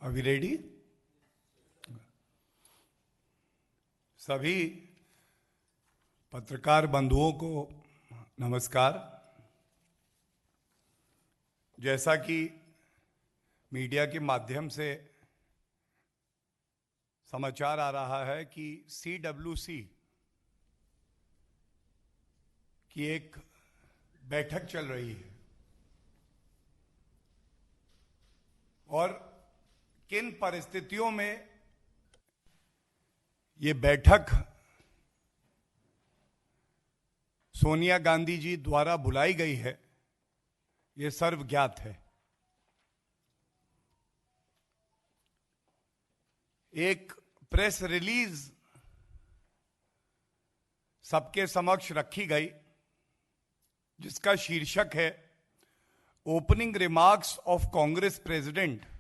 Are we ready? सभी पत्रकार बंधुओं को नमस्कार। जैसा कि मीडिया के माध्यम से समाचार आ रहा है कि CWC की एक बैठक चल रही है और किन परिस्थितियों में ये बैठक सोनिया गांधी जी द्वारा बुलाई गई है, ये सर्वज्ञात है। एक प्रेस रिलीज सबके समक्ष रखी गई जिसका शीर्षक है opening remarks of Congress president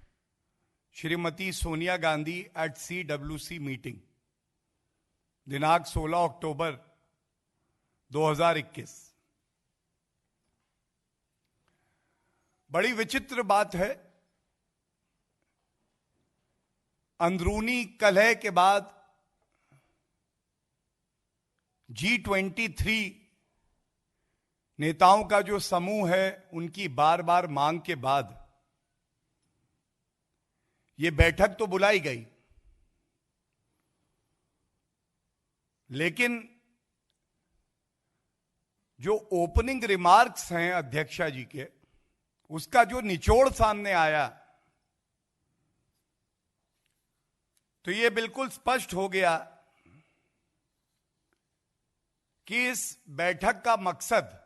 Shrimati Sonia Gandhi at CWC meeting, दिनांक 16 अक्टूबर 2021। बड़ी विचित्र बात है, अंदरूनी कलह के बाद G23 नेताओं का जो समूह है, उनकी बार बार मांग के बाद ये बैठक तो बुलाई गई, लेकिन जो ओपनिंग रिमार्क्स हैं अध्यक्षा जी के, उसका जो निचोड़ सामने आया तो ये बिल्कुल स्पष्ट हो गया कि इस बैठक का मकसद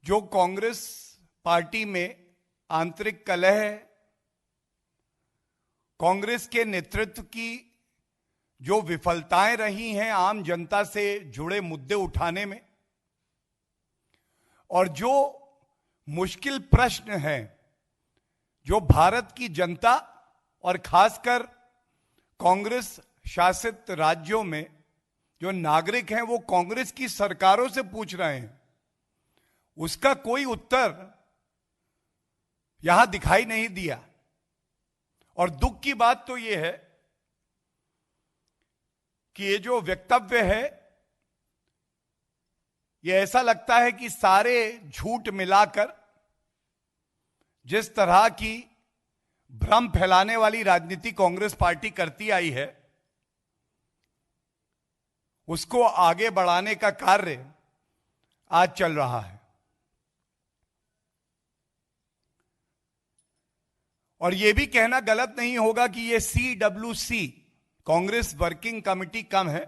जो कांग्रेस पार्टी में आंतरिक कलह है, कांग्रेस के नेतृत्व की जो विफलताएं रही हैं आम जनता से जुड़े मुद्दे उठाने में, और जो मुश्किल प्रश्न हैं जो भारत की जनता और खासकर कांग्रेस शासित राज्यों में जो नागरिक हैं वो कांग्रेस की सरकारों से पूछ रहे हैं, उसका कोई उत्तर यहां दिखाई नहीं दिया। और दुख की बात तो यह है कि ये जो वक्तव्य है, ये ऐसा लगता है कि सारे झूठ मिलाकर जिस तरह की भ्रम फैलाने वाली राजनीति कांग्रेस पार्टी करती आई है, उसको आगे बढ़ाने का कार्य आज चल रहा है। और यह भी कहना गलत नहीं होगा कि यह CWC कांग्रेस वर्किंग कमेटी कम है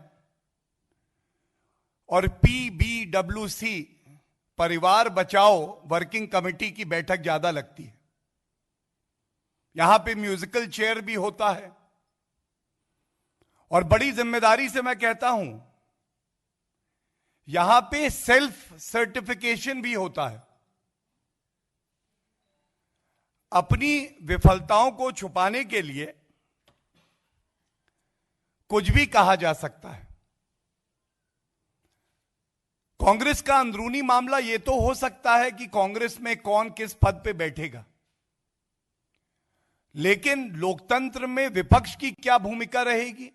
और PBWC परिवार बचाओ वर्किंग कमेटी की बैठक ज्यादा लगती है। यहां पे म्यूजिकल चेयर भी होता है और बड़ी जिम्मेदारी से मैं कहता हूं, यहां पे सेल्फ सर्टिफिकेशन भी होता है। अपनी विफलताओं को छुपाने के लिए कुछ भी कहा जा सकता है। कांग्रेस का अंदरूनी मामला यह तो हो सकता है कि कांग्रेस में कौन किस पद पे बैठेगा, लेकिन लोकतंत्र में विपक्ष की क्या भूमिका रहेगी?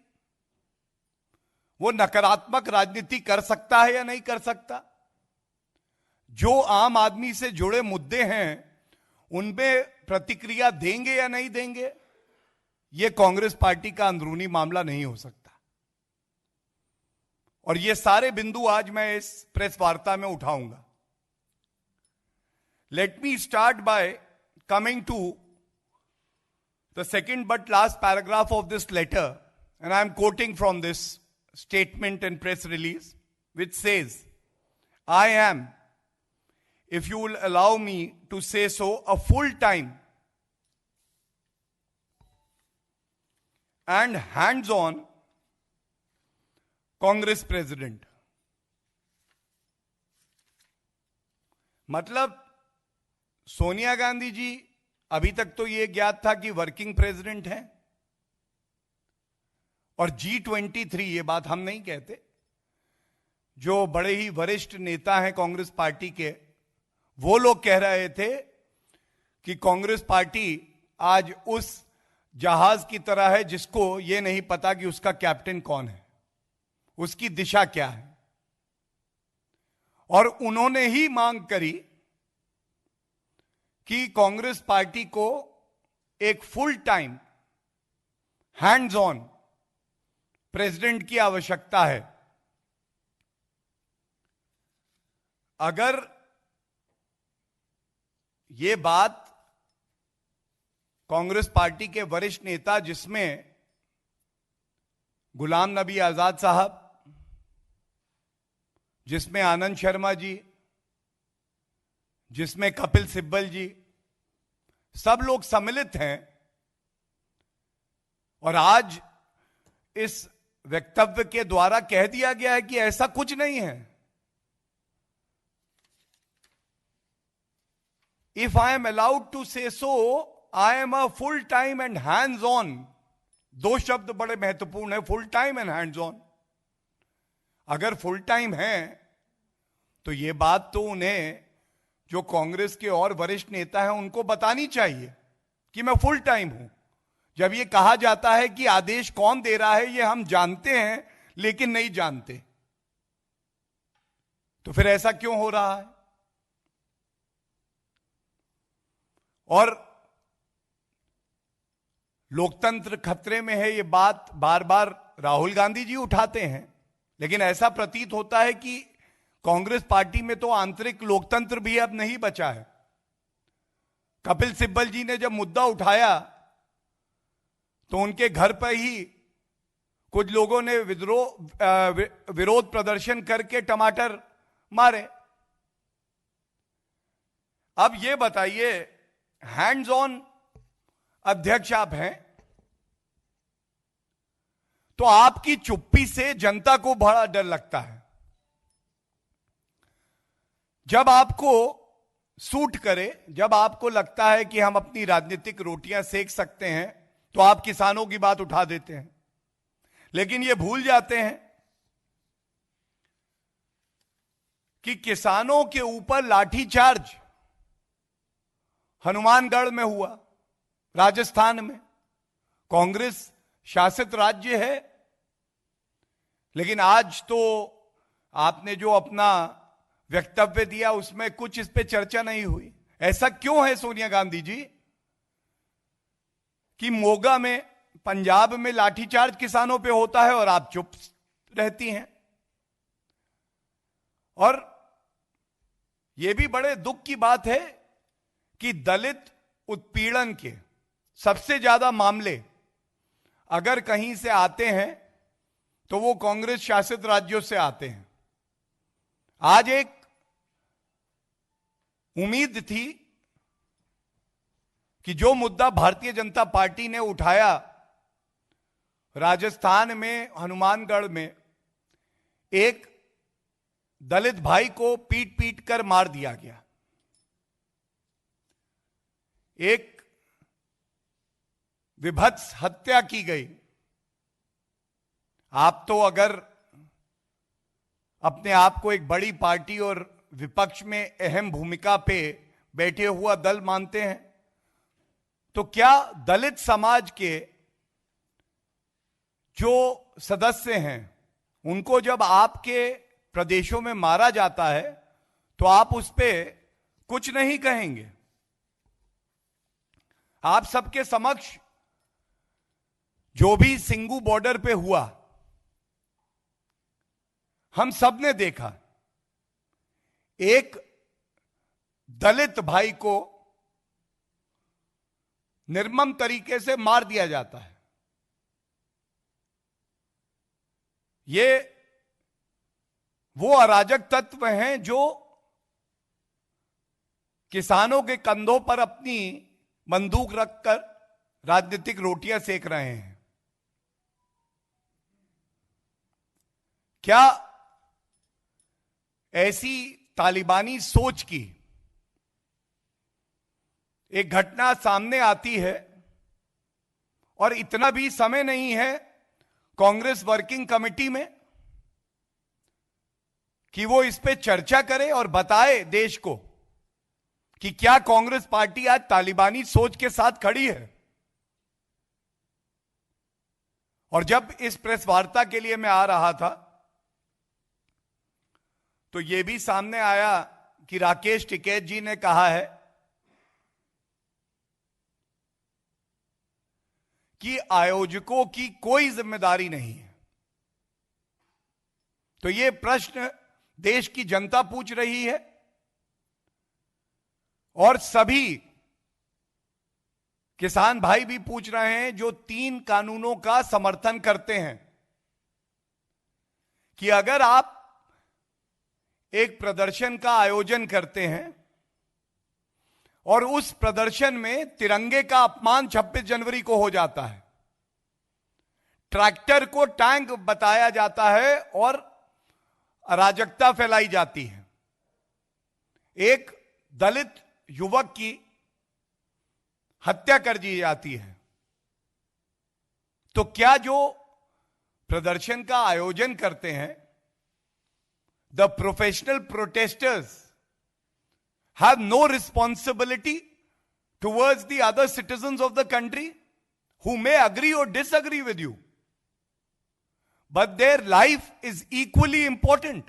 वो नकारात्मक राजनीति कर सकता है या नहीं कर सकता? जो आम आदमी से जुड़े मुद्दे हैं उनमें प्रतिक्रिया देंगे या नहीं देंगे, यह कांग्रेस पार्टी का अंदरूनी मामला नहीं हो सकता। और ये सारे बिंदु आज मैं इस प्रेस वार्ता में उठाऊंगा। Let me start by coming to the second but last paragraph of this letter, and I am quoting from this statement and press release, which says, I am, if you will allow me to say so, a full-time and hands-on Congress president. मतलब सोनिया गांधी जी अभी तक तो यह ज्ञात था कि working president हैं, और G23, ये बात हम नहीं कहते, जो बड़े ही वरिष्ठ नेता हैं कांग्रेस पार्टी के, वो लोग कह रहे थे कि कांग्रेस पार्टी आज उस जहाज की तरह है जिसको यह नहीं पता कि उसका कैप्टन कौन है, उसकी दिशा क्या है। और उन्होंने ही मांग करी कि कांग्रेस पार्टी को एक full time hands on president की आवश्यकता है। अगर यह बात कांग्रेस पार्टी के वरिष्ठ नेता, जिसमें गुलाम नबी आजाद साहब, जिसमें आनंद शर्मा जी, जिसमें कपिल सिब्बल जी, सब लोग सम्मिलित हैं, और आज इस वक्तव्य के द्वारा कह दिया गया है कि ऐसा कुछ नहीं है। If I am allowed to say so, I am a full time and hands on. दो शब्द बड़े महत्वपूर्ण है, full time and hands on. अगर फुल टाइम है तो यह बात तो उन्हें, जो कांग्रेस के और वरिष्ठ नेता हैं, उनको बतानी चाहिए कि मैं फुल टाइम हूं। जब यह कहा जाता है कि आदेश कौन दे रहा है, यह हम जानते हैं लेकिन नहीं जानते, तो फिर ऐसा क्यों हो रहा है? और लोकतंत्र खतरे में है, यह बात बार बार राहुल गांधी जी उठाते हैं, लेकिन ऐसा प्रतीत होता है कि कांग्रेस पार्टी में तो आंतरिक लोकतंत्र भी अब नहीं बचा है। कपिल सिब्बल जी ने जब मुद्दा उठाया तो उनके घर पर ही कुछ लोगों ने विरोध प्रदर्शन करके टमाटर मारे। अब यह बताइए, हैंड्स ऑन अध्यक्ष आप हैं, तो आपकी चुप्पी से जनता को बड़ा डर लगता है। जब आपको सूट करे, जब आपको लगता है कि हम अपनी राजनीतिक रोटियां सेक सकते हैं, तो आप किसानों की बात उठा देते हैं, लेकिन ये भूल जाते हैं कि किसानों के ऊपर लाठीचार्ज हनुमानगढ़ में हुआ, राजस्थान में। कांग्रेस शासित राज्य है, लेकिन आज तो आपने जो अपना वक्तव्य दिया उसमें कुछ इस पे चर्चा नहीं हुई। ऐसा क्यों है सोनिया गांधी जी कि मोगा में, पंजाब में लाठीचार्ज किसानों पे होता है और आप चुप रहती हैं? और यह भी बड़े दुख की बात है कि दलित उत्पीड़न के सबसे ज्यादा मामले अगर कहीं से आते हैं तो वो कांग्रेस शासित राज्यों से आते हैं। आज एक उम्मीद थी कि जो मुद्दा भारतीय जनता पार्टी ने उठाया राजस्थान में, हनुमानगढ़ में, एक दलित भाई को पीट पीट कर मार दिया गया, एक विभत्स हत्या की गई। आप तो अगर अपने आप को एक बड़ी पार्टी और विपक्ष में अहम भूमिका पे बैठे हुआ दल मानते हैं, तो क्या दलित समाज के जो सदस्य हैं उनको जब आपके प्रदेशों में मारा जाता है तो आप उस पे कुछ नहीं कहेंगे? आप सबके समक्ष जो भी सिंगू बॉर्डर पे हुआ, हम सब ने देखा, एक दलित भाई को निर्मम तरीके से मार दिया जाता है। ये वो अराजक तत्व हैं जो किसानों के कंधों पर अपनी बंदूक रखकर राजनीतिक रोटियां सेक रहे हैं। क्या ऐसी तालिबानी सोच की एक घटना सामने आती है और इतना भी समय नहीं है कांग्रेस वर्किंग कमेटी में कि वो इस पे चर्चा करे और बताए देश को कि क्या कांग्रेस पार्टी आज तालिबानी सोच के साथ खड़ी है? और जब इस प्रेस वार्ता के लिए मैं आ रहा था तो यह भी सामने आया कि राकेश टिकैत जी ने कहा है कि आयोजकों की कोई जिम्मेदारी नहीं है। तो यह प्रश्न देश की जनता पूछ रही है और सभी किसान भाई भी पूछ रहे हैं जो 3 कानूनों का समर्थन करते हैं कि अगर आप एक प्रदर्शन का आयोजन करते हैं और उस प्रदर्शन में तिरंगे का अपमान 26 जनवरी को हो जाता है, ट्रैक्टर को टैंक बताया जाता है और अराजकता फैलाई जाती है, एक दलित युवक की हत्या कर दी जाती है, तो क्या जो प्रदर्शन का आयोजन करते हैं, the professional protesters have no responsibility towards the other citizens of the country who may agree or disagree with you, but their life is equally important.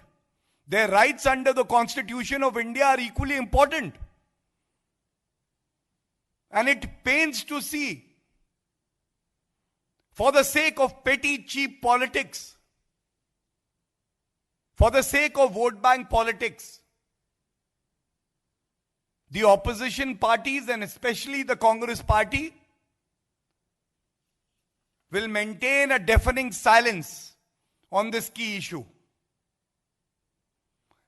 Their rights under the Constitution of India are equally important. And it pains to see, for the sake of petty, cheap politics, for the sake of vote bank politics, the opposition parties and especially the Congress party will maintain a deafening silence on this key issue.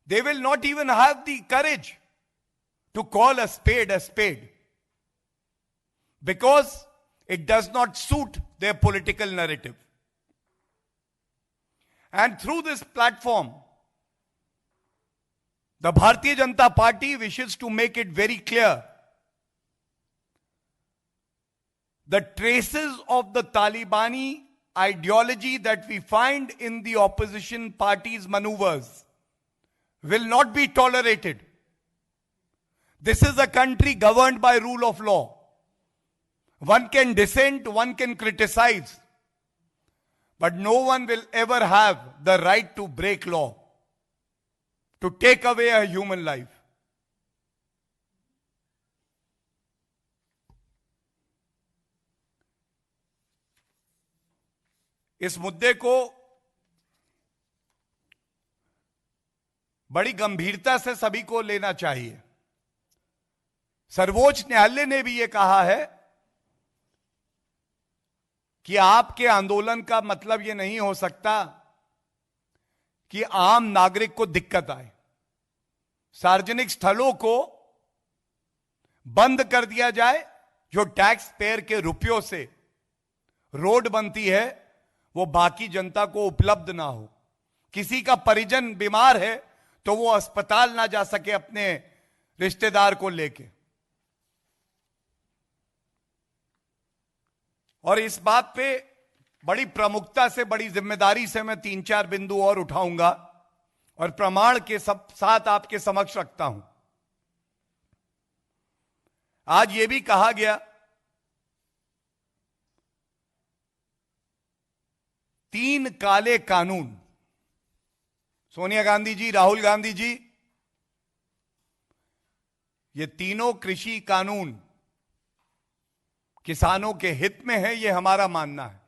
They will not even have the courage to call a spade because it does not suit their political narrative. And through this platform, the Bharatiya Janata Party wishes to make it very clear the traces of the Talibani ideology that we find in the opposition parties' maneuvers will not be tolerated. This is a country governed by rule of law. One can dissent, one can criticize, but no one will ever have the right to break law, to take away a human life. इस मुद्दे को बड़ी गंभीरता से सभी को लेना चाहिए। सर्वोच्च न्यायालय ने भी यह कहा है कि आपके आंदोलन का मतलब यह नहीं हो सकता कि आम नागरिक को दिक्कत आए। सार्वजनिक स्थलों को बंद कर दिया जाए, जो टैक्स पेयर के रुपयों से रोड बनती है वो बाकी जनता को उपलब्ध ना हो। किसी का परिजन बीमार है तो वो अस्पताल ना जा सके अपने रिश्तेदार को लेके। और इस बात पे बड़ी प्रमुखता से, बड़ी जिम्मेदारी से मैं 3-4 बिंदु और उठाऊंगा और प्रमाण के साथ आपके समक्ष रखता हूं। आज यह भी कहा गया 3 काले कानून, सोनिया गांधी जी, राहुल गांधी जी, ये तीनों कृषि कानून किसानों के हित में है, यह हमारा मानना है।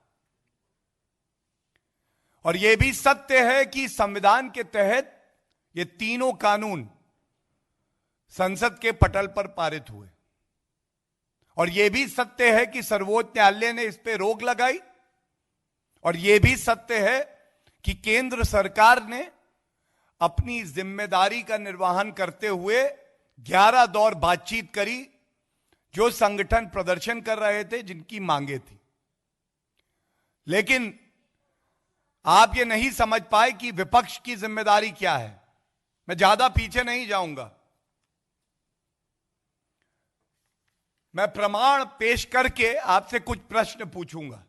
और यह भी सत्य है कि संविधान के तहत ये तीनों कानून संसद के पटल पर पारित हुए। और यह भी सत्य है कि सर्वोच्च न्यायालय ने इस पर रोक लगाई। और यह भी सत्य है कि केंद्र सरकार ने अपनी जिम्मेदारी का निर्वहन करते हुए 11 दौर बातचीत करी, जो संगठन प्रदर्शन कर रहे थे, जिनकी मांगे थी। लेकिन आप ये नहीं समझ पाए कि विपक्ष की जिम्मेदारी क्या है। मैं ज्यादा पीछे नहीं जाऊंगा, मैं प्रमाण पेश करके आपसे कुछ प्रश्न पूछूंगा।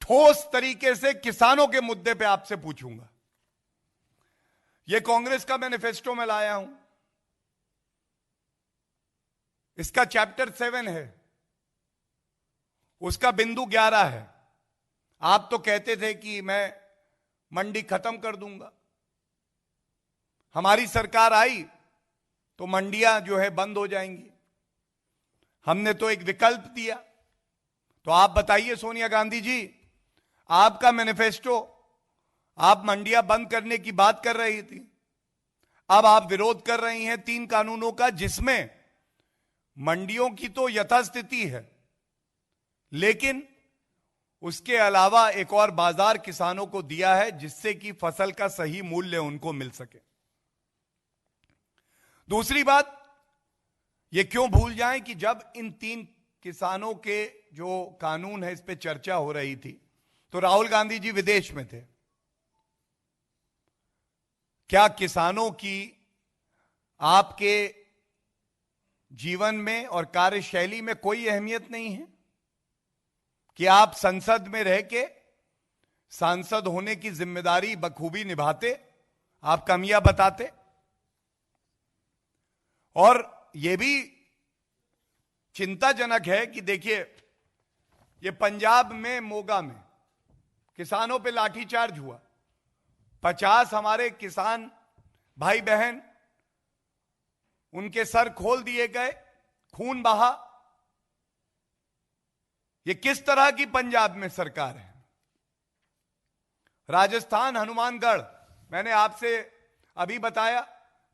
ठोस तरीके से किसानों के मुद्दे पे आपसे पूछूंगा। यह कांग्रेस का मैनिफेस्टो में लाया हूं। इसका चैप्टर 7 है, उसका बिंदु 11 है। आप तो कहते थे कि मैं मंडी खत्म कर दूंगा, हमारी सरकार आई तो मंडियां जो है बंद हो जाएंगी। हमने तो एक विकल्प दिया। तो आप बताइए सोनिया गांधी जी, आपका मैनिफेस्टो, आप मंडियां बंद करने की बात कर रही थी, अब आप विरोध कर रही हैं 3 कानूनों का, जिसमें मंडियों की तो यथास्थिति है, लेकिन उसके अलावा एक और बाजार किसानों को दिया है जिससे कि फसल का सही मूल्य उनको मिल सके। दूसरी बात, ये क्यों भूल जाएं कि जब इन 3 किसानों के जो कानून है इस पे चर्चा हो रही थी तो राहुल गांधी जी विदेश में थे। क्या किसानों की आपके जीवन में और कार्यशैली में कोई अहमियत नहीं है कि आप संसद में रह के सांसद होने की जिम्मेदारी बखूबी निभाते, आप कमियां बताते? और यह भी चिंताजनक है कि देखिए, ये पंजाब में मोगा में किसानों पे लाठीचार्ज हुआ, 50 हमारे किसान भाई बहन, उनके सर खोल दिए गए, खून बहा। ये किस तरह की पंजाब में सरकार है? राजस्थान हनुमानगढ़, मैंने आपसे अभी बताया,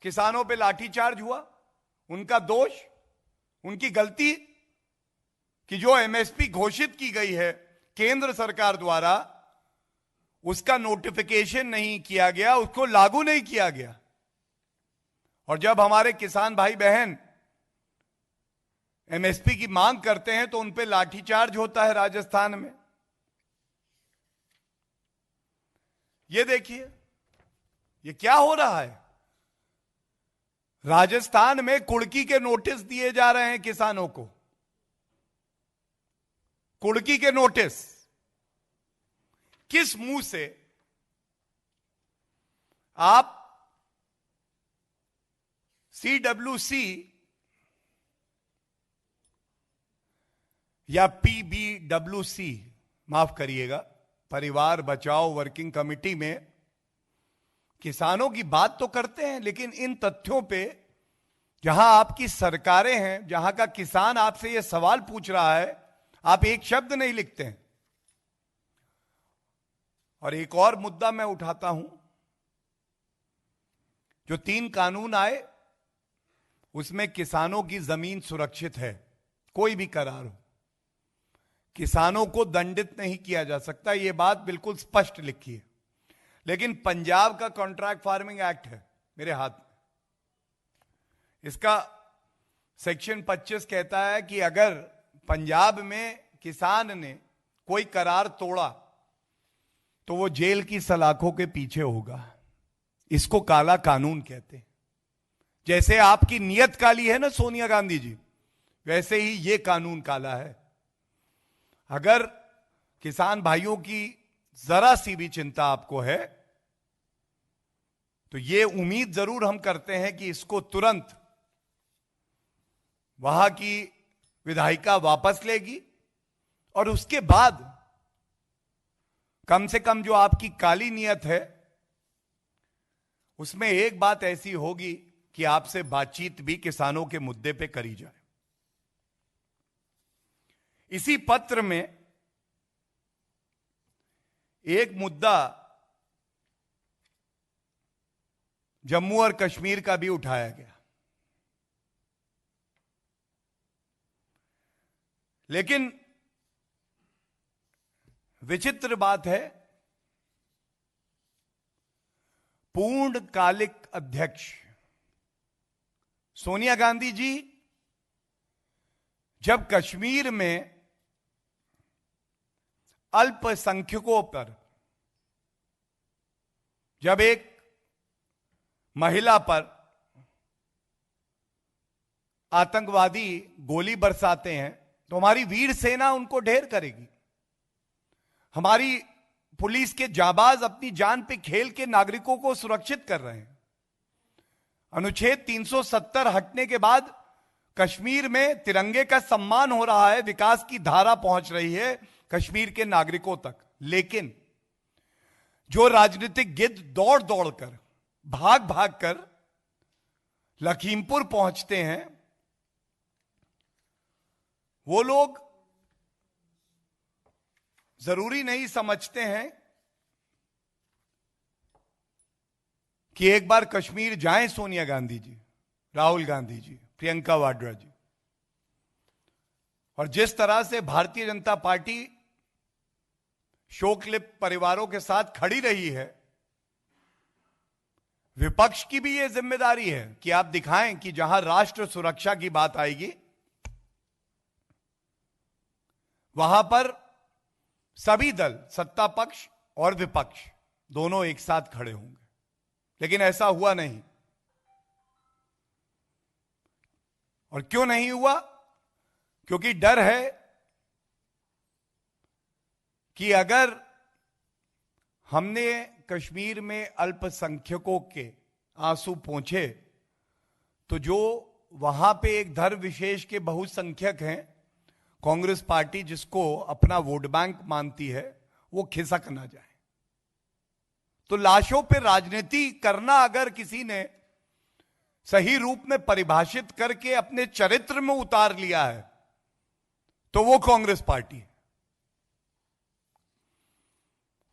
किसानों पे लाठीचार्ज हुआ, उनका दोष, उनकी गलती कि जो एमएसपी घोषित की गई है केंद्र सरकार द्वारा, उसका नोटिफिकेशन नहीं किया गया, उसको लागू नहीं किया गया। और जब हमारे किसान भाई बहन एमएसपी की मांग करते हैं तो उन पे लाठीचार्ज होता है राजस्थान में। ये देखिए, ये क्या हो रहा है? राजस्थान में कुड़की के नोटिस दिए जा रहे हैं किसानों को, कुड़की के नोटिस। किस मुंह से आप सीडब्ल्यूसी या पीबीडब्ल्यूसी, माफ करिएगा, परिवार बचाओ वर्किंग कमेटी में किसानों की बात तो करते हैं, लेकिन इन तथ्यों पे जहां आपकी सरकारें हैं, जहां का किसान आपसे यह सवाल पूछ रहा है, आप एक शब्द नहीं लिखते हैं। और एक और मुद्दा मैं उठाता हूं, जो 3 कानून आए उसमें किसानों की जमीन सुरक्षित है, कोई भी करार हो, किसानों को दंडित नहीं किया जा सकता, यह बात बिल्कुल स्पष्ट लिखी है। लेकिन पंजाब का कॉन्ट्रैक्ट फार्मिंग एक्ट है मेरे हाथ में, इसका सेक्शन 25 कहता है कि अगर पंजाब में किसान ने कोई करार तोड़ा तो वो जेल की सलाखों के पीछे होगा। इसको काला कानून कहते हैं। जैसे आपकी नियत काली है ना सोनिया गांधी जी, वैसे ही ये कानून काला है। अगर किसान भाइयों की जरा सी भी चिंता आपको है तो ये उम्मीद जरूर हम करते हैं कि इसको तुरंत वहां की विधायिका वापस लेगी और उसके बाद कम से कम जो आपकी काली नियत है उसमें एक बात ऐसी होगी कि आपसे बातचीत भी किसानों के मुद्दे पे करी जाए। इसी पत्र में एक मुद्दा जम्मू और कश्मीर का भी उठाया गया, लेकिन विचित्र बात है, पूर्णकालिक अध्यक्ष सोनिया गांधी जी जब कश्मीर में अल्पसंख्यकों पर, जब एक महिला पर आतंकवादी गोली बरसाते हैं तो हमारी वीर सेना उनको ढेर करेगी। हमारी पुलिस के जाबाज अपनी जान पे खेल के नागरिकों को सुरक्षित कर रहे हैं। अनुच्छेद 370 हटने के बाद कश्मीर में तिरंगे का सम्मान हो रहा है, विकास की धारा पहुंच रही है कश्मीर के नागरिकों तक। लेकिन जो राजनीतिक गिद्ध दौड़ दौड़ कर, भाग भाग कर लखीमपुर पहुंचते हैं, वो लोग जरूरी नहीं समझते हैं कि एक बार कश्मीर जाएं सोनिया गांधी जी, राहुल गांधी जी, प्रियंका वाड्रा जी। और जिस तरह से भारतीय जनता पार्टी शोकलिप्त परिवारों के साथ खड़ी रही है, विपक्ष की भी यह जिम्मेदारी है कि आप दिखाएं कि जहां राष्ट्र सुरक्षा की बात आएगी वहां पर सभी दल, सत्ता पक्ष और विपक्ष, दोनों एक साथ खड़े होंगे। लेकिन ऐसा हुआ नहीं। और क्यों नहीं हुआ? क्योंकि डर है कि अगर हमने कश्मीर में अल्पसंख्यकों के आंसू पोंछे तो जो वहां पे एक धर्म विशेष के बहुसंख्यक हैं, कांग्रेस पार्टी जिसको अपना वोट बैंक मानती है, वो खिसक ना जाए। तो लाशों पे राजनीति करना अगर किसी ने सही रूप में परिभाषित करके अपने चरित्र में उतार लिया है तो वो कांग्रेस पार्टी है।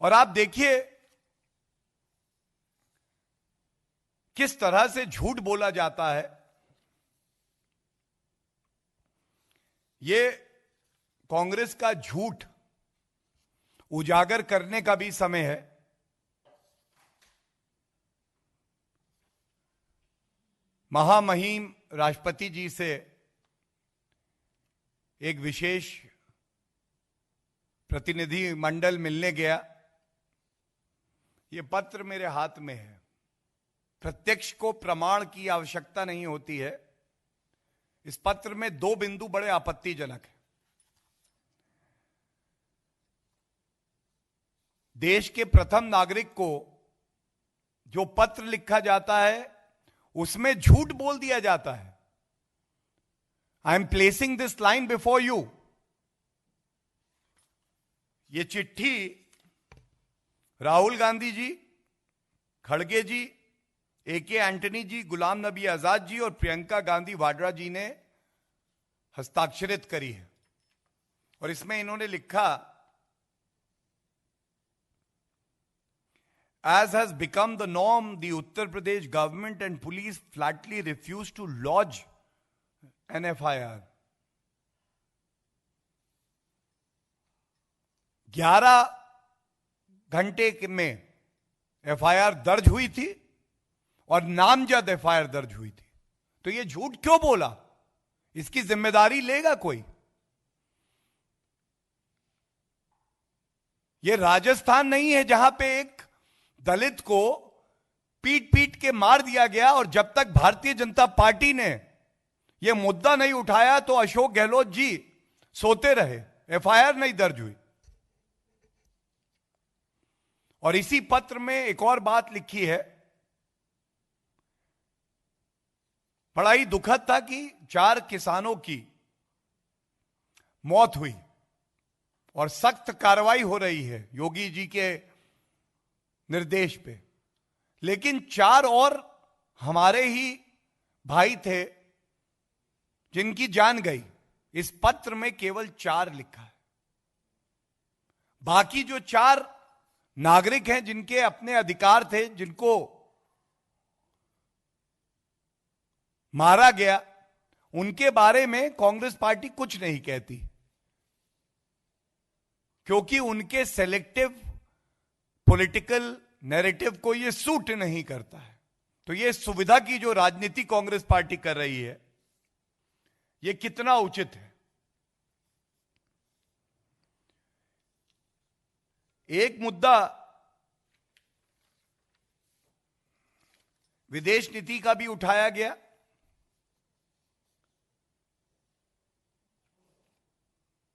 और आप देखिए किस तरह से झूठ बोला जाता है। ये कांग्रेस का झूठ उजागर करने का भी समय है। महामहिम राष्ट्रपति जी से एक विशेष प्रतिनिधि मंडल मिलने गया। यह पत्र मेरे हाथ में है। प्रत्यक्ष को प्रमाण की आवश्यकता नहीं होती है। इस पत्र में 2 बिंदु बड़े आपत्तिजनक हैं। देश के प्रथम नागरिक को जो पत्र लिखा जाता है उसमें झूठ बोल दिया जाता है। I am placing this line before you. ये चिट्ठी राहुल गांधी जी, खड़गे जी, एके एंटनी जी, गुलाम नबी आजाद जी और प्रियंका गांधी वाड्रा जी ने हस्ताक्षरित करी है। और इसमें इन्होंने लिखा, as has become the norm, the Uttar Pradesh government and police flatly refused to lodge an FIR. 11 घंटे में FIR दर्ज हुई थी और नामजद FIR दर्ज हुई थी। तो ये झूठ क्यों बोला? इसकी जिम्मेदारी लेगा कोई? ये राजस्थान नहीं है जहां पे एक दलित को पीट पीट के मार दिया गया और जब तक भारतीय जनता पार्टी ने यह मुद्दा नहीं उठाया तो अशोक गहलोत जी सोते रहे, FIR नहीं दर्ज हुई। और इसी पत्र में एक और बात लिखी है, बड़ा ही दुखद था कि 4 किसानों की मौत हुई और सख्त कार्रवाई हो रही है योगी जी के निर्देश पे। लेकिन 4 और हमारे ही भाई थे जिनकी जान गई। इस पत्र में केवल 4 लिखा है। बाकी जो 4 नागरिक हैं जिनके अपने अधिकार थे, जिनको मारा गया, उनके बारे में कांग्रेस पार्टी कुछ नहीं कहती, क्योंकि उनके सेलेक्टिव पॉलिटिकल नैरेटिव को यह सूट नहीं करता है। तो यह सुविधा की जो राजनीति कांग्रेस पार्टी कर रही है, यह कितना उचित है? एक मुद्दा विदेश नीति का भी उठाया गया।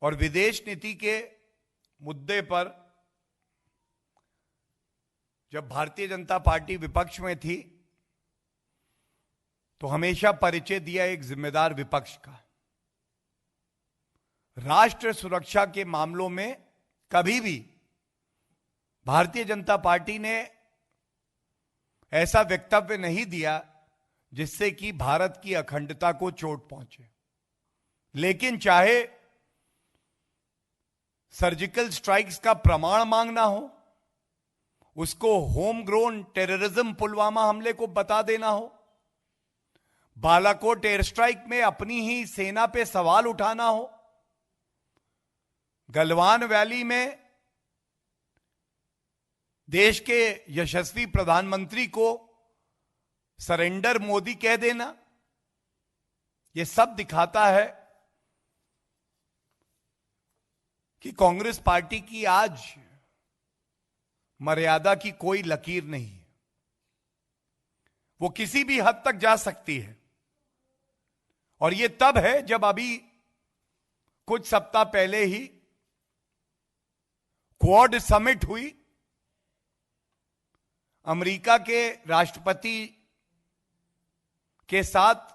और विदेश नीति के मुद्दे पर जब भारतीय जनता पार्टी विपक्ष में थी तो हमेशा परिचय दिया एक जिम्मेदार विपक्ष का। राष्ट्र सुरक्षा के मामलों में कभी भी भारतीय जनता पार्टी ने ऐसा वक्तव्य नहीं दिया जिससे कि भारत की अखंडता को चोट पहुंचे। लेकिन चाहे सर्जिकल स्ट्राइक्स का प्रमाण मांगना हो, उसको होम ग्रोन टेररिज्म पुलवामा हमले को बता देना हो, बालाकोट एयर स्ट्राइक में अपनी ही सेना पे सवाल उठाना हो, गलवान वैली में देश के यशस्वी प्रधानमंत्री को सरेंडर मोदी कह देना, यह सब दिखाता है कि कांग्रेस पार्टी की आज मर्यादा की कोई लकीर नहीं है। वो किसी भी हद तक जा सकती है। और यह तब है जब अभी कुछ सप्ताह पहले ही क्वाड समिट हुई, अमेरिका के राष्ट्रपति के साथ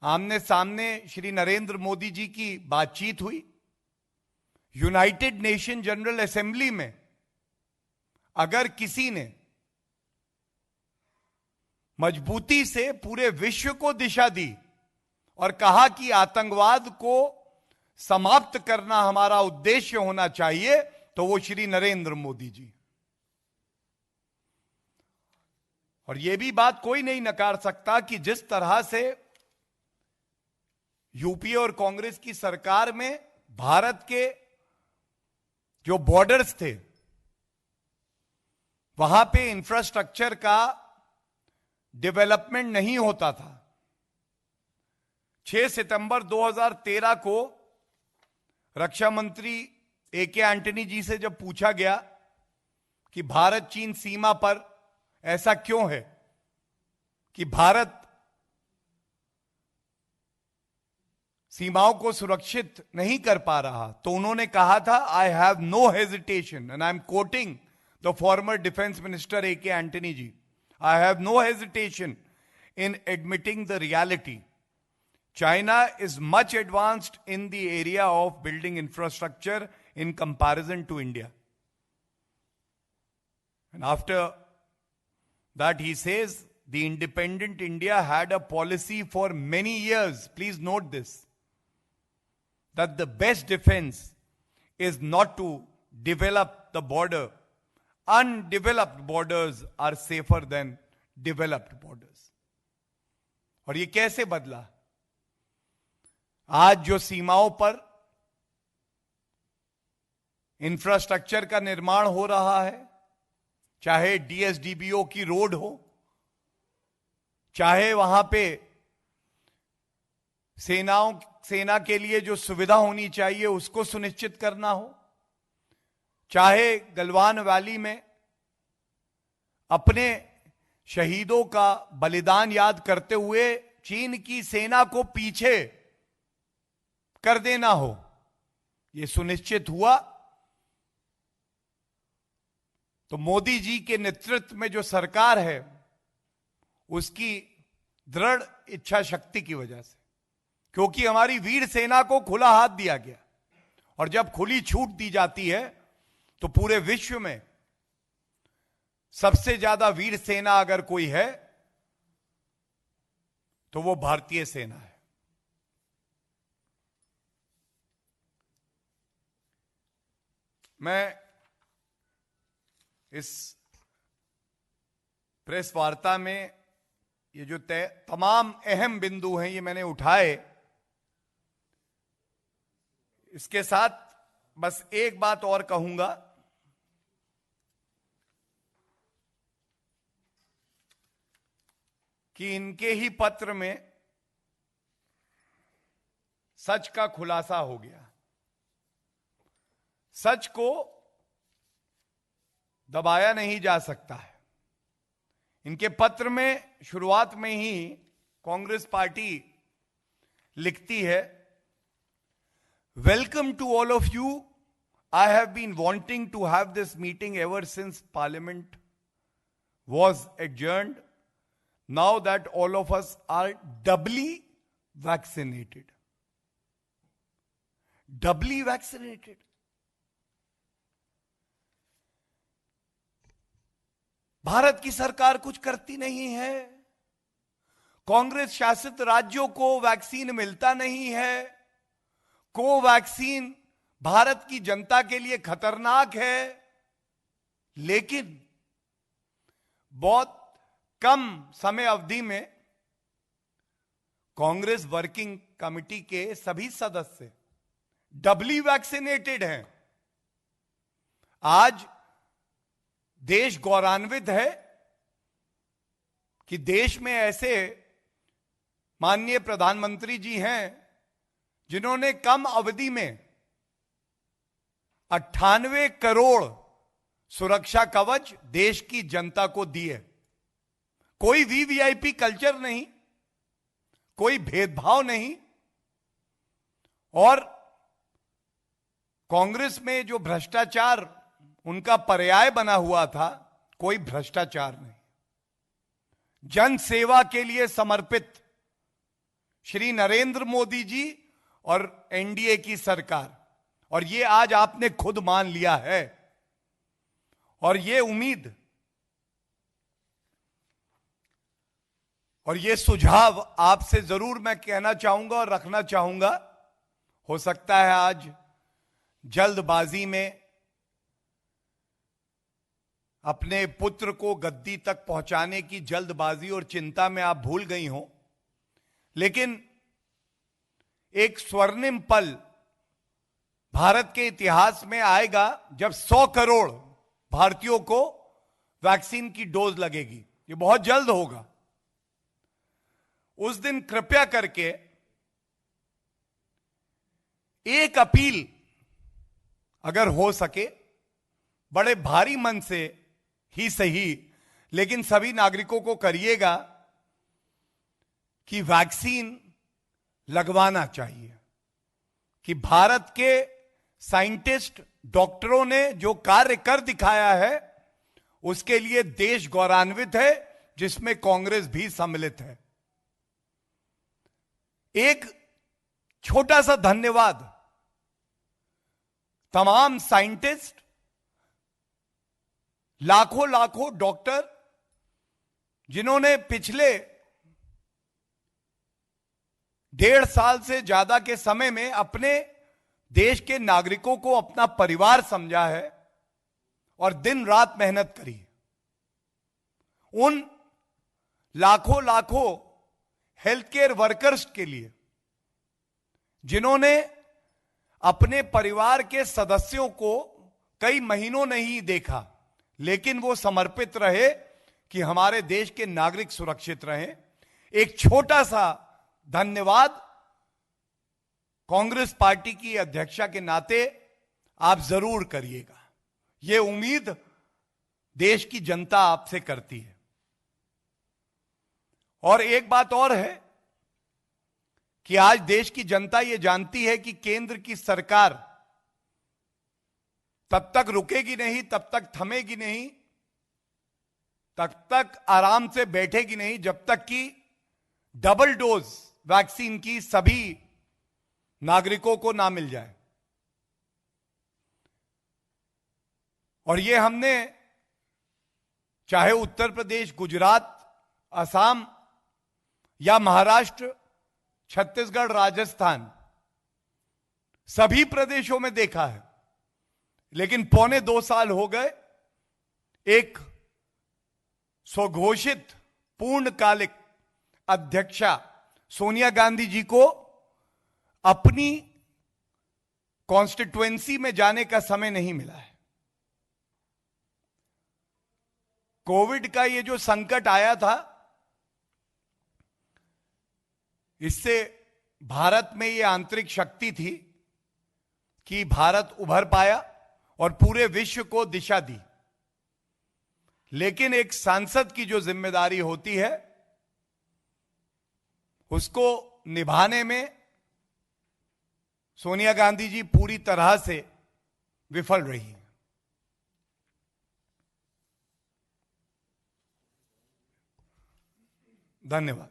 आमने सामने श्री नरेंद्र मोदी जी की बातचीत हुई। यूनाइटेड नेशन जनरल असेंबली में अगर किसी ने मजबूती से पूरे विश्व को दिशा दी और कहा कि आतंकवाद को समाप्त करना हमारा उद्देश्य होना चाहिए, तो वो श्री नरेंद्र मोदी जी। और यह भी बात कोई नहीं नकार सकता कि जिस तरह से यूपीए और कांग्रेस की सरकार में भारत के जो बॉर्डर्स थे वहां पे इंफ्रास्ट्रक्चर का डेवलपमेंट नहीं होता था। 6 सितंबर 2013 को रक्षा मंत्री ए.के. एंटनी जी से जब पूछा गया कि भारत चीन सीमा पर ऐसा क्यों है कि भारत सीमाओं को सुरक्षित नहीं कर पा रहा, तो उन्होंने कहा था, I have no hesitation, and I am quoting the former defence minister A K. Antony ji, I have no hesitation in admitting the reality. China is much advanced in the area of building infrastructure in comparison to India. And after that he says, the independent India had a policy for many years, please note this, that the best defense is not to develop the border. Undeveloped borders are safer than developed borders. और ये कैसे बदला? आज जो सीमाओं पर infrastructure का निर्माण हो रहा है, चाहे डीएसडीबीओ की रोड हो, चाहे वहां पे सेना के लिए जो सुविधा होनी चाहिए उसको सुनिश्चित करना हो, चाहे गलवान वैली में अपने शहीदों का बलिदान याद करते हुए चीन की सेना को पीछे कर देना हो, यह सुनिश्चित हुआ तो मोदी जी के नेतृत्व में जो सरकार है उसकी दृढ़ इच्छा शक्ति की वजह से, क्योंकि हमारी वीर सेना को खुला हाथ दिया गया। और जब खुली छूट दी जाती है तो पूरे विश्व में सबसे ज्यादा वीर सेना अगर कोई है तो वो भारतीय सेना है। मैं इस प्रेस वार्ता में ये जो तमाम अहम बिंदु हैं ये मैंने उठाए। इसके साथ बस एक बात और कहूंगा कि इनके ही पत्र में सच का खुलासा हो गया। सच को दबाया नहीं जा सकता है। इनके पत्र में शुरुआत में ही कांग्रेस पार्टी लिखती है, welcome to all of you, I have been wanting to have this meeting ever since parliament was adjourned. now that all of us are doubly vaccinated. Doubly vaccinated. Bharat की सरकार कुछ करती नहीं है. कांग्रेस शासित राज्यों को वैक्सीन मिलता नहीं है. कोवैक्सीन भारत की जनता के लिए खतरनाक है. लेकिन बहुत कम समय अवधि में कांग्रेस वर्किंग कमेटी के सभी सदस्य डबली वैक्सीनेटेड हैं. आज देश गौरवान्वित है कि देश में ऐसे माननीय प्रधानमंत्री जी हैं जिन्होंने कम अवधि में 98 करोड़ सुरक्षा कवच देश की जनता को दिए. कोई वीवीआईपी कल्चर नहीं, कोई भेदभाव नहीं. और कांग्रेस में जो भ्रष्टाचार उनका पर्याय बना हुआ था, कोई भ्रष्टाचार नहीं. जन सेवा के लिए समर्पित श्री नरेंद्र मोदी जी और एनडीए की सरकार, और ये आज आपने खुद मान लिया है. और ये उम्मीद और ये सुझाव आपसे जरूर मैं कहना चाहूंगा और रखना चाहूंगा. हो सकता है आज जल्दबाजी में अपने पुत्र को गद्दी तक पहुंचाने की जल्दबाजी और चिंता में आप भूल गई हो, लेकिन एक स्वर्णिम पल भारत के इतिहास में आएगा जब 100 करोड़ भारतीयों को वैक्सीन की डोज लगेगी. ये बहुत जल्द होगा. उस दिन कृपया करके एक अपील अगर हो सके, बड़े भारी मन से ही सही, लेकिन सभी नागरिकों को करिएगा कि वैक्सीन लगवाना चाहिए. कि भारत के साइंटिस्ट डॉक्टरों ने जो कार्य कर दिखाया है उसके लिए देश गौरवान्वित है, जिसमें कांग्रेस भी सम्मिलित है. एक छोटा सा धन्यवाद तमाम साइंटिस्ट, लाखों लाखों डॉक्टर जिन्होंने पिछले 1.5 साल से ज्यादा के समय में अपने देश के नागरिकों को अपना परिवार समझा है और दिन रात मेहनत करी. उन लाखों लाखों हेल्थ केयर वर्कर्स के लिए जिन्होंने अपने परिवार के सदस्यों को कई महीनों नहीं देखा, लेकिन वो समर्पित रहे कि हमारे देश के नागरिक सुरक्षित रहें. एक छोटा सा धन्यवाद कांग्रेस पार्टी की अध्यक्षा के नाते आप जरूर करिएगा. यह उम्मीद देश की जनता आपसे करती है. और एक बात और है कि आज देश की जनता यह जानती है कि केंद्र की सरकार तब तक रुकेगी नहीं, तब तक थमेगी नहीं, तब तक आराम से बैठेगी नहीं जब तक कि डबल डोज वैक्सीन की सभी नागरिकों को ना मिल जाए. और ये हमने चाहे उत्तर प्रदेश, गुजरात, असम या महाराष्ट्र, छत्तीसगढ़, राजस्थान, सभी प्रदेशों में देखा है. लेकिन 2.25 साल हो गए एक स्वघोषित पूर्णकालिक अध्यक्षा सोनिया गांधी जी को अपनी कॉन्स्टिट्युएंसी में जाने का समय नहीं मिला है. कोविड का ये जो संकट आया था, इससे भारत में ये आंतरिक शक्ति थी कि भारत उभर पाया और पूरे विश्व को दिशा दी. लेकिन एक सांसद की जो जिम्मेदारी होती है उसको निभाने में सोनिया गांधी जी पूरी तरह से विफल रही हैं. धन्यवाद।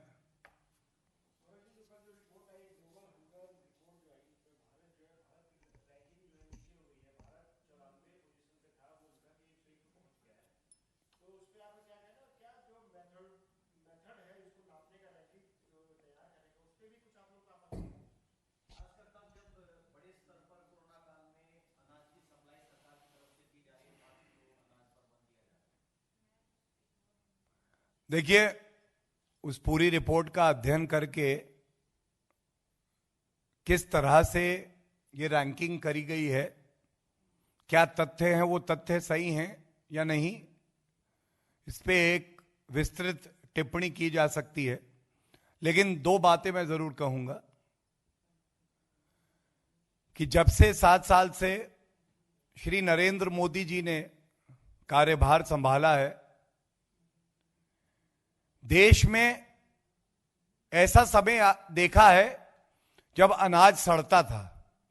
देखिए, उस पूरी रिपोर्ट का अध्ययन करके किस तरह से ये रैंकिंग करी गई है, क्या तथ्य हैं, वो तथ्य सही हैं या नहीं, इस पे एक विस्तृत टिप्पणी की जा सकती है। लेकिन दो बातें मैं जरूर कहूंगा कि जब से 7 साल से श्री नरेंद्र मोदी जी ने कार्यभार संभाला है, देश में ऐसा समय देखा है जब अनाज सड़ता था,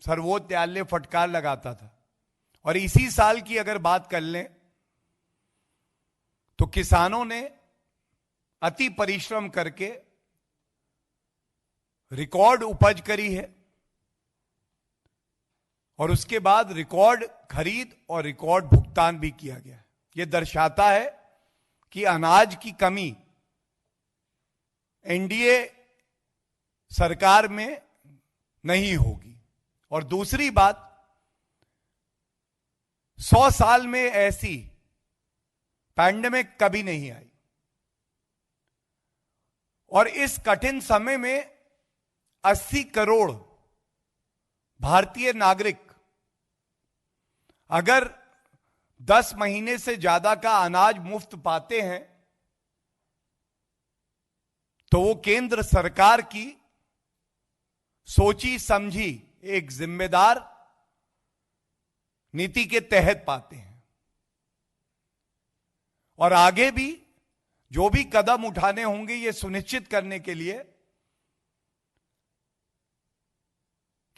सर्वोच्च न्यायालय फटकार लगाता था। और इसी साल की अगर बात कर लें तो किसानों ने अति परिश्रम करके रिकॉर्ड उपज करी है और उसके बाद रिकॉर्ड खरीद और रिकॉर्ड भुगतान भी किया गया। यह दर्शाता है कि अनाज की कमी एनडीए सरकार में नहीं होगी। और दूसरी बात, 100 साल में ऐसी पैंडेमिक कभी नहीं आई और इस कठिन समय में 80 करोड़ भारतीय नागरिक अगर 10 महीने से ज्यादा का अनाज मुफ्त पाते हैं तो वो केंद्र सरकार की सोची समझी एक जिम्मेदार नीति के तहत पाते हैं। और आगे भी जो भी कदम उठाने होंगे ये सुनिश्चित करने के लिए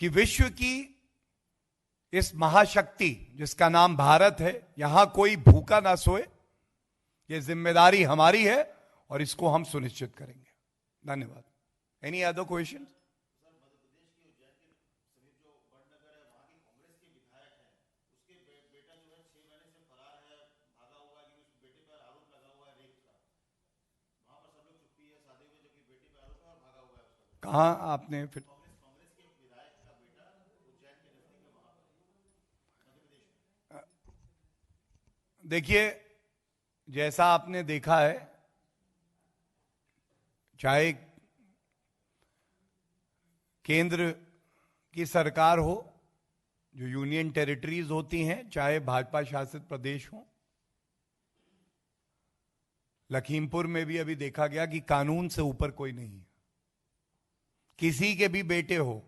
कि विश्व की इस महाशक्ति जिसका नाम भारत है, यहां कोई भूखा ना सोए, ये जिम्मेदारी हमारी है और इसको हम सुनिश्चित करेंगे। धन्यवाद। Any other question? कहां आपने फिर? देखिए, जैसा आपने देखा है, चाहे केंद्र की सरकार हो, जो यूनियन टेरिटरीज होती हैं, चाहे भाजपा शासित प्रदेश हो, लखीमपुर में भी अभी देखा गया कि कानून से ऊपर कोई नहीं है। किसी के भी बेटे हो,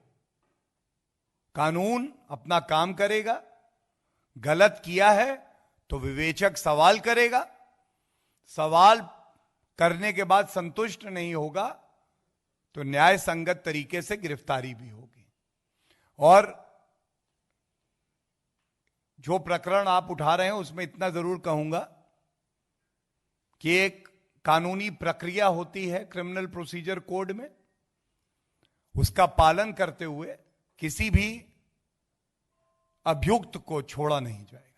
कानून अपना काम करेगा। गलत किया है तो विवेचक सवाल करेगा, सवाल करने के बाद संतुष्ट नहीं होगा तो न्याय संगत तरीके से गिरफ्तारी भी होगी। और जो प्रकरण आप उठा रहे हैं उसमें इतना जरूर कहूंगा कि एक कानूनी प्रक्रिया होती है क्रिमिनल प्रोसीजर कोड में, उसका पालन करते हुए किसी भी अभियुक्त को छोड़ा नहीं जाएगा।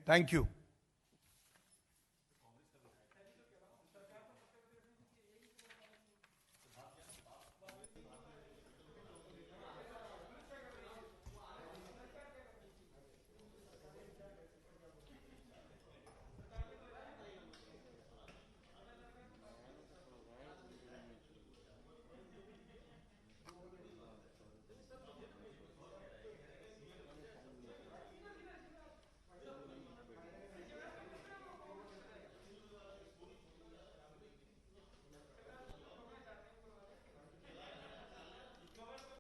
Thank you.